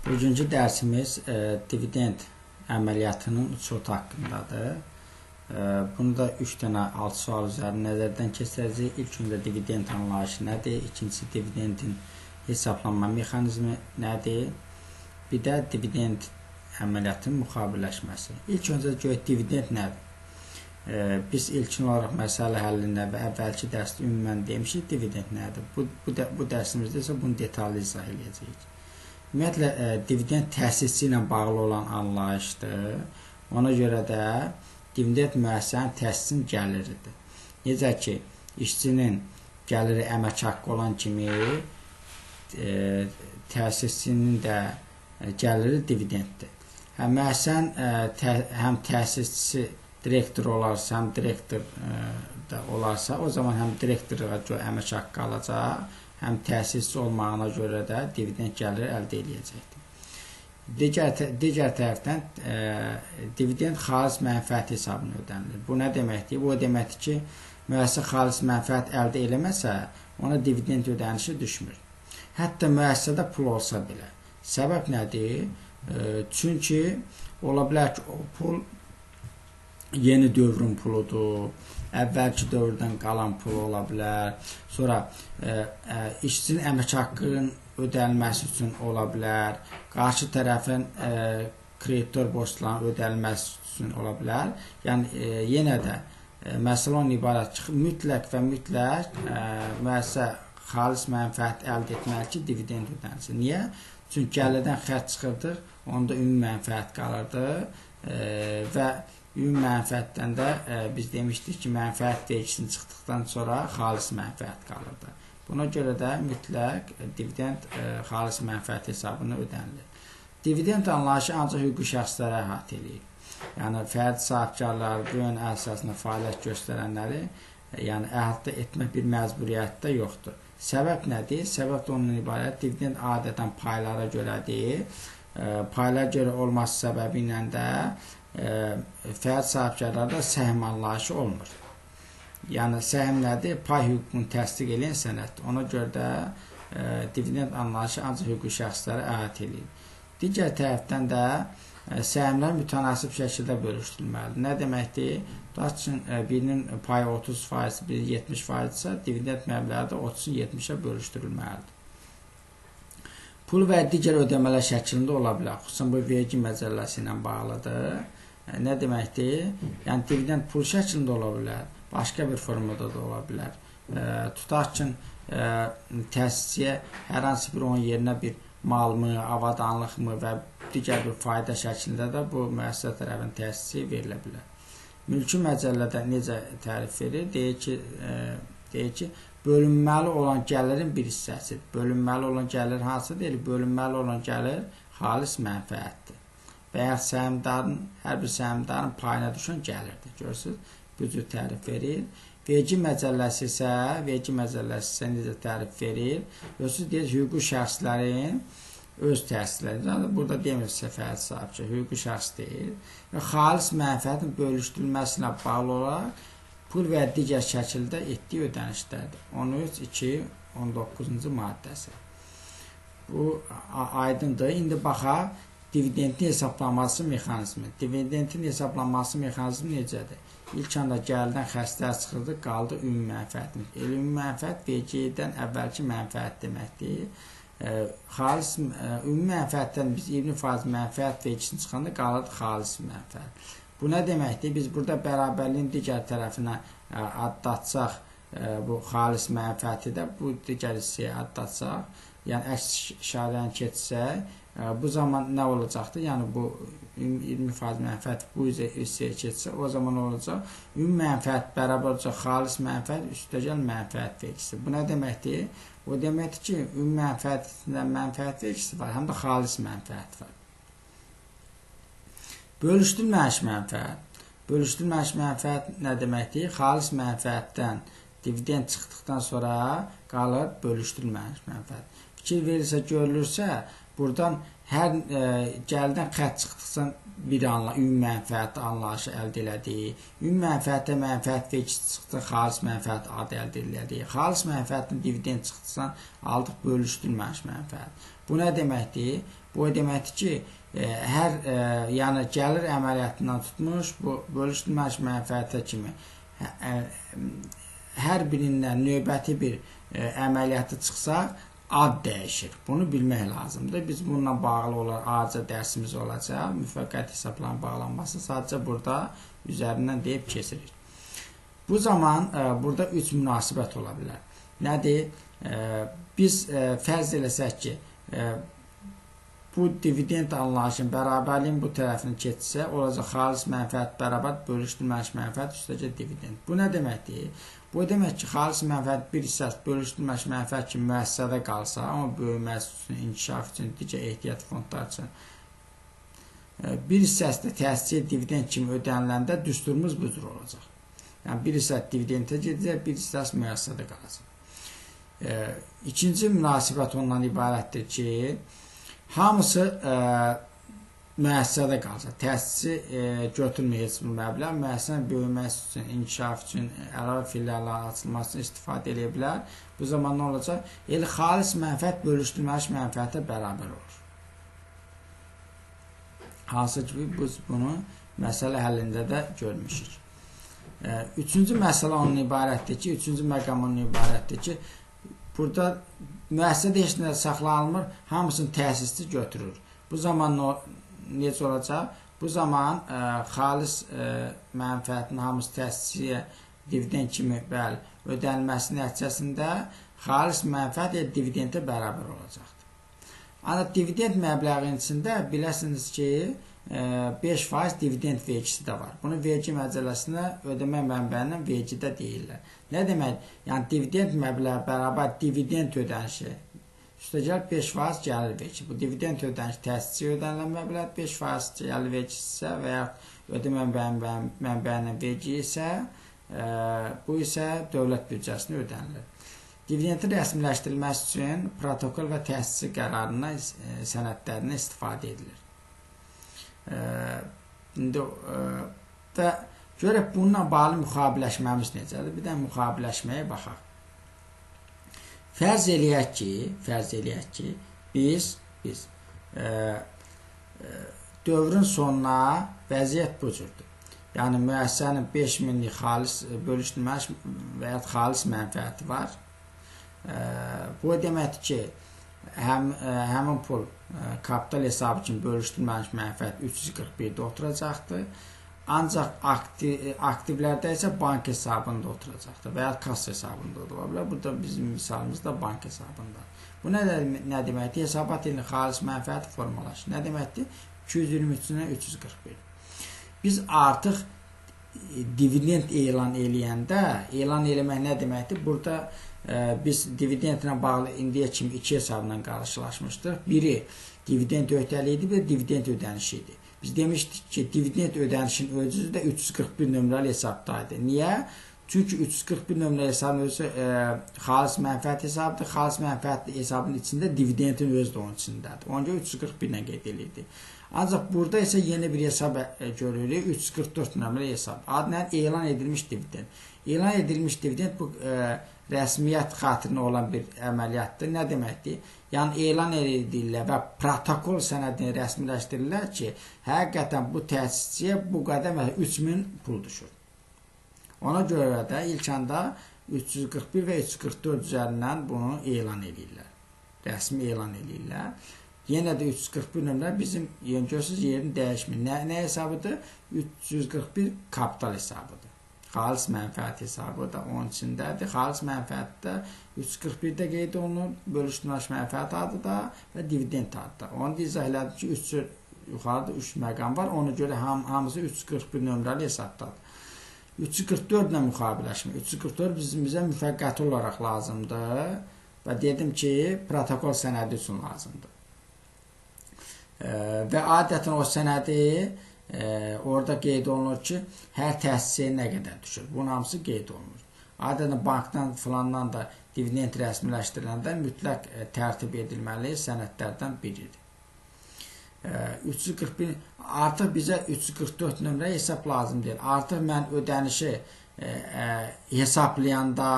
Bugünkü dərsimiz dividend əməliyyatının üsulu haqqındadır. Bunda 3 dənə alt sual üzərində nəzərdən keçirəcəyik. İlk öncə dividend anlayışı nədir? İkincisi dividendin hesablanma mexanizmi nədir? Bir də dividend əməliyyatının müxavirləşməsi. İlk öncə görək dividend nədir? Biz ilkin olaraq məsələ həllində və əvvəlki dərsdə ümumən demişik dividend nədir? Bu dərsimizdə isə bunu detallı izah edəcəyik. Ümumiyyətlə, dividend təsisçi ilə bağlı olan anlayışdır. Ona görə də dividend müəssisənin təsisçinin gəliridir. Necə ki, işçinin gəliri əmək haqqı olan kimi, təsisçinin də gəliri dividenddir. Müəssisənin həm təsisçisi direktor olarsa, həm direktor da olarsa, o zaman həm direktora görə əmək haqqı alacaq, həm təsisçi olmağına görə də dividend gəliri əldə edəcəkdir. Digər tərəfdən dividend xalis mənfəət hesabına ödənilir. Bu nə deməkdir? Bu deməkdir ki, müəssisə xalis mənfəət əldə eləməsə, ona dividend ödənişi düşmür. Hətta müəssisədə pul olsa belə. Səbəb nədir? Çünki ola bilər ki, o pul yeni dövrün puludur, əvvəlki dövrdən qalan pul ola bilər, sonra işçinin əmək haqqının ödənilməsi üçün ola bilər, qarşı tərəfin kreditor borclarının ödənilməsi üçün ola bilər. Yəni, yenə də məsələ onun ibarət ki, mütləq və mütləq müəssisə xalis mənfəət əldə etməli ki, dividend ödənilsin. Niyə? Çünki gəlirdən xərc çıxırdıq, onda ümumi mənfəət qalırdı və ümumi mənfəətdən də biz demişdik ki, mənfəət vergisini çıxdıqdan sonra xalis mənfəət qalırdı. Buna görə də mütləq dividend xalis mənfəət hesabına ödənilir. Dividend anlayışı ancaq hüquqi şəxslərə əhatə edir. Yəni, fərdi sahibkarları, bu yön əsasında fəaliyyət göstərənləri əhatə etmə bir məcburiyyəti də yoxdur. Səbəb nədir? Səbəb də ondan ibarət dividend adətən paylara görədir. Paylara görə olması səbəbi ilə də fərdi sahibkarlarda səhm anlayışı olmur. Yəni, səhm nədir? Pay hüququnu təsdiq edən sənəddir. Ona görə də dividend anlayışı ancaq hüquqi şəxslərə əhatə edir. Digər tərəfdən də səhmlər mütənasib şəkildə bölüşdürülməlidir. Nə deməkdir? Tutaq üçün, birinin payı 30%, biri 70%-dirsə, dividend məbləği də 30-u 70-ə bölüşdürülməlidir. Pul və digər ödəmələr şəklində ola bilər. Xüsusən bu vergi məcəlləsi ilə bağlıdır. Nə deməkdir? Yəni, dividend pul şəklində ola bilər, başqa bir formada da ola bilər. Tutaq üçün, təsisçiyə hər hansı bir onun yerinə bir malmı, avadanlıqmı və digər bir fayda şəklində də bu müəssisə tərəfin təsisçiyə verilə bilər. Mülki məcəllədə necə tərif verir? Deyir ki, bölünməli olan gəlirin bir hissəsidir. Bölünməli olan gəlir hansı deyil? Bölünməli olan gəlir xalis mənfəətdir. Və ya hər bir səhmdarın payına düşən gəlirdir. Görürsünüz, bu cür tərif verir. Vergi məcəlləsi isə necə tərif verir? Görürsünüz, deyir, hüquqi şəxslərin öz təsirləri. Burada demirsə fərdi sahibkar, hüquqi şəxs deyil. Və xalis mənfəətin bölüşdürülməsinə bağlı olaraq pul və digər şəkildə etdiyi ödənişlərdir. 13.2.19-cu maddəsi. Bu aydındır. İndi baxaq, dividendin hesablanması mexanizmi. Dividendin hesablanması mexanizmi necədir? İlk anda gəlirdən xərclər çıxırdı, qaldı ümumi mənfəətimiz. Ümumi mənfəət vergidən əvvəlki mənfəət deməkdir. Ümumi mənfəətdən biz 20% mənfəət vergisini çıxanda qalırdı xalis mənfəət. Bu nə deməkdir? Biz burada bərabərliyin digər tərəfinə addatsaq, bu xalis mənfəəti də bu digər hissəyə addatsaq, yəni əks işarəni keçsək, bu zaman nə olacaqdır? Yəni, bu 20% mənfəət bu hissəyə keçsə, o zaman olacaq, ümumi mənfəət bərabər olacaq xalis mənfəət, üstəgəl mənfəət vergisi. Bu nə deməkdir? O deməkdir ki, ümumi mənfəətindən mənfəət vergisi var, həm də xalis mənfəət var. Bölüşdürülməmiş mənfəət. Bölüşdürülməmiş mənfəət nə deməkdir? Xalis mənfəətdən dividend çıxdıqdan sonra qalır bölüşdürülməmiş mənfəət. Fikir verirsə, görülürsə, buradan hər gəldən xətt çıxdıqsa bir ümumi mənfəət anlayışı əldə elədik. Ümumi mənfəətdə mənfəət vecisi çıxdı, xalis mənfəət adı əldə elədik. Xalis mənfəətin dividend çıxdısa aldıq bölüşdürülməmiş mənfəət. Bu nə deməkdir? Bu deməkdir ki, yəni gəlir əməliyyatından tutmuş, bu bölüşdürülməmiş mənfəətə kimi hər birindən növbəti bir əməliyyatı çıxsaq, ad dəyişir. Bunu bilmək lazımdır. Biz bununla bağlı olaraq ayrıca dərsimiz olacaq. Müvəqqəti hesabların bağlanması sadəcə burada üzərindən deyib keçirik. Bu zaman burada 3 münasibət ola bilər. Nədir? Biz fərz eləsək ki, bu dividend anlayışın bərabərliyin bu tərəfini keçsə, olacaq xalis mənfəət bərabər bölüşdürülməmiş mənfəət üstəcə dividend. Bu nə deməkdir? Bu demək ki, xalis mənfəət bir hissəsi bölüşdürülməmiş mənfəət kimi müəssisədə qalsa, amma böyüməsi üçün, inkişaf üçün, digər ehtiyat fondlar üçün bir hissəsi də təsirli dividend kimi ödəniləndə düsturumuz bu cür olacaq. Yəni, bir hissəsi dividendə gedəcək, bir hissəsi müəssisədə qalacaq. İkinci münasibət ondan ibarətdir ki, hamısı müəssisədə qalacaq. Təsisi götürməyəcək bu məbləğ. Müəssisənin böyüməsi üçün, inkişaf üçün, əlavə filialların açılması üçün istifadə edə bilər. Bu zaman nə olacaq? Elə xalis mənfəət bölüşdürülməmiş mənfəətə bərabər olur. Hansı ki, biz bunu məsələ həllində də görmüşük. Üçüncü məsələ onun ibarətdir ki, üçüncü məqam onun ibarətdir ki, burada müəssisədə heç nə saxlanılmır, hamısını təsisçi götürür. Bu zaman necə olacaq? Bu zaman xalis mənfəətin hamısı təsisçiyə dividend kimi ödənilməsi nəticəsində xalis mənfəət dividendə bərabər olacaqdır. Ancaq dividend məbləğinin içində biləsiniz ki, 5% dividend vergisi də var. Bunu vergi məcəlləsinə ödəmə mənbəyinin vergi də deyirlər. Nə demək? Yəni, dividend məbləği bərabər dividend ödənişi üstəgəl 5% gəlir vergisi. Bu dividend ödənişi təsisçi ödənilən məbləğ 5% gəlir vergisi və ya ödəmə mənbəyinin vergi isə bu isə dövlət büdcəsinə ödənilir. Dividendin rəsmiləşdirilməsi üçün protokol və təsisçi qərarına sənədlərinə istifadə edilir. Və görək bununla bağlı müqabiləşməmiz necədir? Bir də müqabiləşməyə baxaq. Fərz eləyək ki, biz dövrün sonuna vəziyyət bu cürdür. Yəni, müəssisənin 5000'lik xalis bölüşdürülməmiş və ya xalis mənfəəti var. Bu deməkdir ki, həmin pul kapital hesabı kimi bölüşdürülməmiş mənfəət 341'də oturacaqdır. Ancaq aktivlərdə isə bank hesabında oturacaqdır və ya kassa hesabında ola bilər. Burada bizim misalımız da bank hesabında. Bu nə deməkdir? Hesabat elinin xalis mənfəəti formalaşır. Nə deməkdir? 223'dən 341. Biz artıq dividend elan eləyəndə, elan eləmək nə deməkdir? Burada biz dividendlə bağlı indiyə kimi 2 hesabla qarşılaşmışdıq. Biri dividend öhdəliyi idi və dividend ödənişi idi. Biz demişdik ki, dividend ödənişinin ölçüsü də 341 nömrəli hesabdaydı. Niyə? Çünki 341 nömrəli hesabın özü xalis mənfəət hesabıdır. Xalis mənfəət hesabının içində dividendin özü də onun içindədir. Ona görə 341 ilə qeyd edildi. Ancaq burada isə yeni bir hesab görürük. 344 nömrəli hesab. Adla elan edilmiş dividend. Elan edilmiş dividend bu rəsmiyyət xatirinə olan bir əməliyyatdır. Nə deməkdir? Yəni, elan edirlər və protokol sənədini rəsmiləşdirirlər ki, həqiqətən bu təsisçiyə bu qədər 3000 pul düşür. Ona görə də ilk anda 341 və 344 üzərindən bunu elan edirlər. Rəsmi elan edirlər. Yenə də 341 nömrə bizim görürsünüz yerini dəyişmir. Nə hesabıdır? 341 kapital hesabıdır. Xalis mənfəət hesabı da onun içindədir. Xalis mənfəətdə 341'də qeyd olunur, bölüşdürülməmiş mənfəət adı da və dividend adı da. Onu da izah elədim ki, yuxarıda 3 məqam var. Ona görə hamısı 341 nömrəli hesabdadır. 344 ilə müqabiləşmə. 344 bizə müvəqqəti olaraq lazımdır və dedim ki, protokol sənədi üçün lazımdır. Və adətən o sənədi orada qeyd olunur ki, hər təsisçiyə nə qədər düşür. Bunun hamısı qeyd olunur. Adətən bankdan filandan da dividend rəsmiləşdiriləndə mütləq tərtib edilməli sənədlərdən biridir. 341 artıq bizə 344 nömrə hesab lazım deyil. Artıq mən ödənişi hesablayanda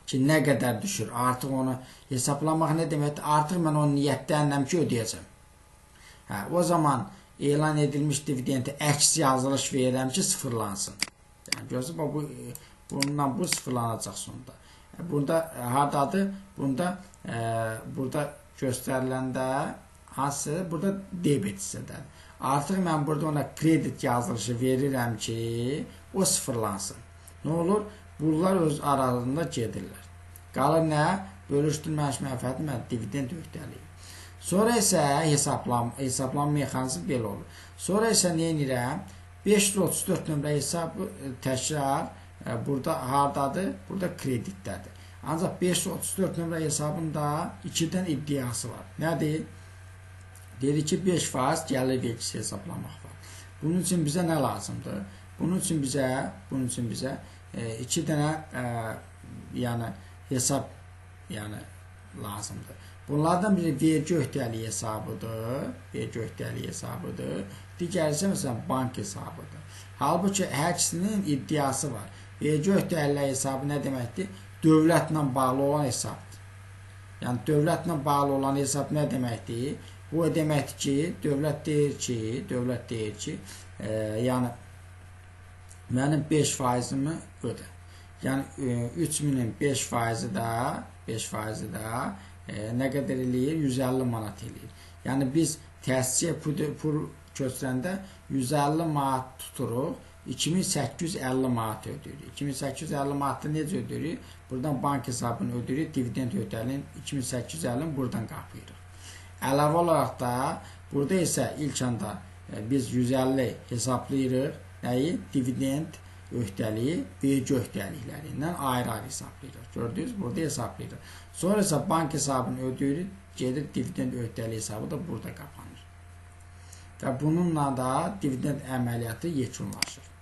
ki, nə qədər düşür, artıq onu hesaplamaq nə deməkdir? Artıq mən onu niyyətlənirəm ki, ödəyəcəm. O zaman elan edilmiş dividendi əks yazılış verirəm ki, sıfırlansın. Yəni, görürsünüz, bundan bu sıfırlanacaq sonunda. Burada hardadır? Burada göstəriləndə hansıdır? Burada debet hissədədir. Artıq mən burada ona kredit yazılışı verirəm ki, o sıfırlansın. Nə olur? Bunlar öz aralarında gedirlər. Qalır nə? Bölüşdürülməmiş mənfəəti mən dividend öhdəliyim. Sonra isə hesablanma mexanizmi belə olur. Sonra isə nə edirəm? 534 nömrə hesabı təkrar burada hardadır? Burada kreditdədir. Ancaq 534 nömrə hesabında 2-dən iddiası var. Nədir? Deyir ki, 5% gəlir vergisi hesablamaq var. Bunun üçün bizə nə lazımdır? Bunun üçün bizə 2 dənə yəni hesab lazımdır. Bunlardan biri vergi öhdəliyi hesabıdır. Digəri isə məsələn bank hesabıdır. Halbuki hər ikisinin iddiası var. Vergi öhdəliyi hesabı nə deməkdir? Dövlətlə bağlı olan hesabdır. Yəni dövlətlə bağlı olan hesab nə deməkdir? Bu deməkdir ki, dövlət deyir ki, yəni mənim 5%-imi ödə. Yəni 3000-in 5%-i də nə qədər eləyir? 150 manat eləyir. Yəni biz təsisçiyə pul köçürəndə 150 manat tuturuq, 2850 manat ödəyirik. 2850 manatı necə ödəyirik? Buradan bank hesabını ödəyirik, dividend ödəyirik, 2850-ni buradan qapıyırıq. Əlavə olaraq da burada isə ilk anda biz 150 hesablayırıq. Nəyi? Dividend öhdəliyi, vergi öhdəliklərindən ayrı-ayrı hesablayırıq. Gördünüz? Burada hesablayırıq. Sonra isə bank hesabını ödəyirik, gedir dividend öhdəliyi hesabı da burada qapanır. Və bununla da dividend əməliyyatı yekunlaşır.